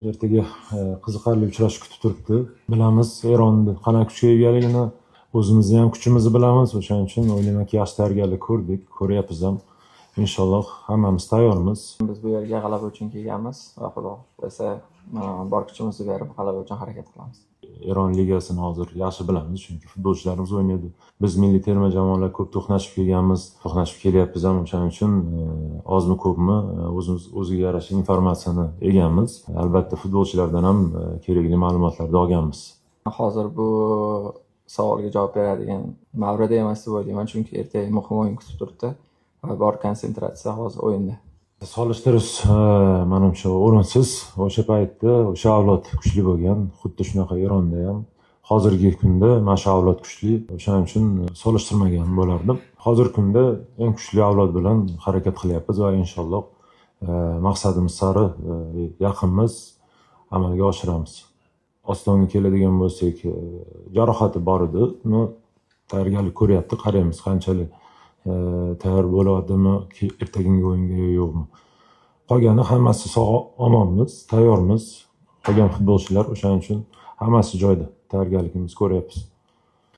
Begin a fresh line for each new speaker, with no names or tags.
Ertaga qiziqarli uchrashuv kutib turibdi. Bilamiz, Eronning qanday kuchga egaligini, o'zimizni ham kuchimizni bilamiz. O'shaning uchun o'ylaymanki, yaxshi tayyorgarlik ko'rdik, ko'ryapmiz ham. Inshaalloh hammamiz tayyormiz.
Biz bu yerga g'alaba uchun kelganmiz va Xudo xohlasa bor kuchimizni berib g'alaba uchun harakat qilamiz.
Eron ligasini hozir yaxshi bilamiz, chunki futbolchilarimiz o'ynaydi. Biz milliy terma jamoalar ko'p to'qnashib kelganmiz, to'qnashib kelyapmiz ham. O'shaning uchun ozmi ko'pmi o'ziga yarasha informatsiyani egamiz. Albatta futbolchilardan ham kerakli ma'lumotlarni olganmiz.
Hozir bu savolga javob beradigan mavrida emas deb o'ylayman, chunki ertaga muhim o'yin kutib turibdi va bor konsentratsiya hozir o'yinda.
Solishtirish menimcha o'rinsiz. O'sha paytda o'sha avlod kuchli bo'lgan, xuddi shunaqa Eronda ham hozirgi kunda mana shu avlod kuchli. O'shaning uchun solishtirmagan bo'lardim. Hozirgi kunda eng kuchli avlod bilan harakat qilyapmiz va inshaalloh maqsadimiz sari yaqinmiz, amalga oshiramiz. Ostonga keladigan bo'lsak, jarohati bor edi. Uni tayyorgarlik ko'ryapti, qaraymiz qanchalik tayyor bo'ladimi ertagingi o'yinga yo'qmi. Qolgani hammasi sog' omonmiz, tayyormiz. Qolgan futbolchilar o'shaning uchun hammasi joyida. Tayyorgarligimizni ko'ryapmiz.